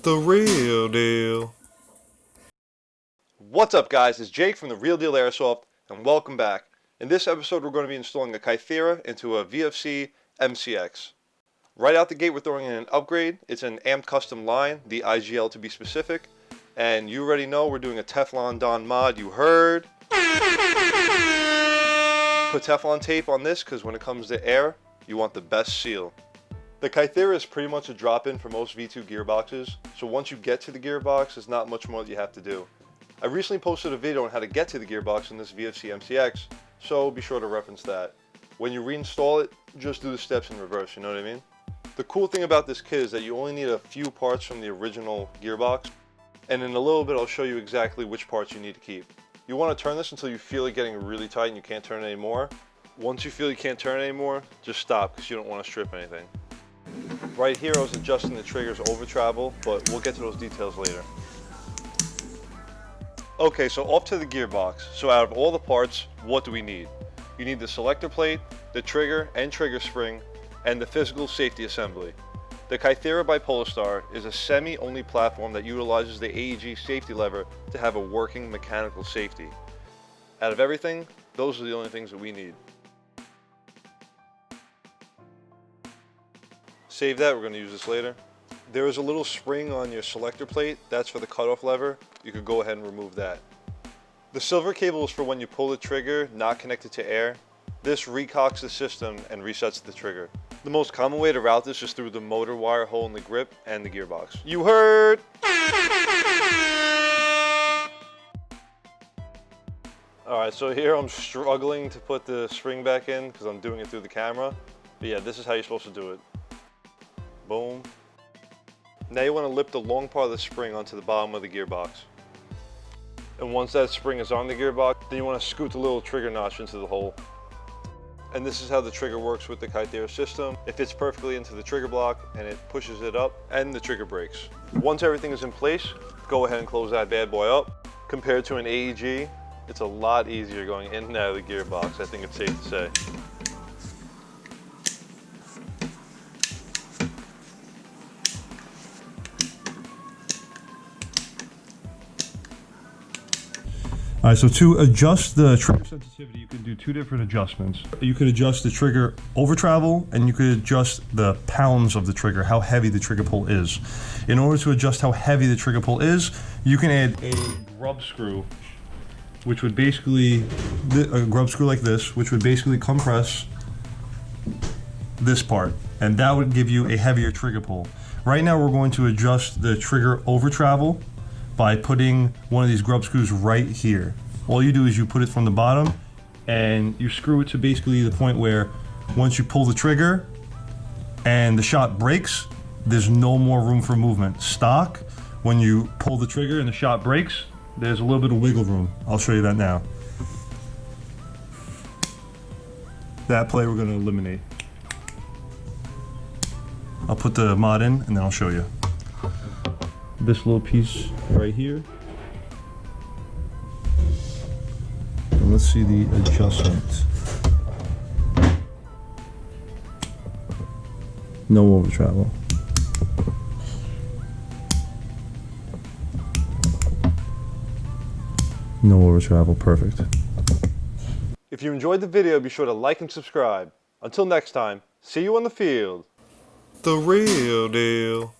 The real deal. What's up, guys? It's Jake from the Real Deal Airsoft, and welcome back. In this episode, we're going to be installing a Kythera into a VFC MCX. Right out the gate, we're throwing in an upgrade. It's an amped custom line, the IGL to be specific. And you already know we're doing a Teflon Don mod, you heard. Put Teflon tape on this because when it comes to air, you want the best seal. The Kythera is pretty much a drop-in for most V2 gearboxes, so once you get to the gearbox, there's not much more that you have to do. I recently posted a video on how to get to the gearbox in this VFC MCX, so be sure to reference that. When you reinstall it, just do the steps in reverse, you know what I mean? The cool thing about this kit is that you only need a few parts from the original gearbox, and in a little bit I'll show you exactly which parts you need to keep. You want to turn this until you feel it getting really tight and you can't turn it anymore. Once you feel you can't turn it anymore, just stop because you don't want to strip anything. Right here I was adjusting the trigger's over travel, but we'll get to those details later. Okay, so off to the gearbox. So out of all the parts, what do we need? You need the selector plate, the trigger and trigger spring, and the physical safety assembly. The Kythera By Polarstar is a semi-only platform that utilizes the AEG safety lever to have a working mechanical safety. Out of everything, those are the only things that we need. Save that, we're going to use this later. There is a little spring on your selector plate, that's for the cutoff lever. You could go ahead and remove that. The silver cable is for when you pull the trigger not connected to air. This recocks the system and resets the trigger. The most common way to route this is through the motor wire hole in the grip and the gearbox. You heard! Alright, so here I'm struggling to put the spring back in because I'm doing it through the camera. But yeah, this is how you're supposed to do it. Boom. Now you want to lift the long part of the spring onto the bottom of the gearbox. And once that spring is on the gearbox, then you want to scoot the little trigger notch into the hole. And this is how the trigger works with the Kythera system. It fits perfectly into the trigger block and it pushes it up and the trigger breaks. Once everything is in place, go ahead and close that bad boy up. Compared to an AEG, it's a lot easier going in and out of the gearbox, I think it's safe to say. Alright, so to adjust the trigger sensitivity, you can do two different adjustments. You could adjust the trigger over travel, and you could adjust the pounds of the trigger, how heavy the trigger pull is. In order to adjust how heavy the trigger pull is, you can add a grub screw, which would basically, a grub screw like this, which would basically compress this part, and that would give you a heavier trigger pull. Right now we're going to adjust the trigger over travel by putting one of these grub screws right here. All you do is you put it from the bottom and you screw it to basically the point where once you pull the trigger and the shot breaks, there's no more room for movement. Stock, when you pull the trigger and the shot breaks, there's a little bit of wiggle room. I'll show you that now. That play we're going to eliminate. I'll put the mod in and then I'll show you. This little piece right here. And let's see the adjustment. No over travel. No over travel, perfect. If you enjoyed the video, be sure to like and subscribe. Until next time, see you on the field. The real deal.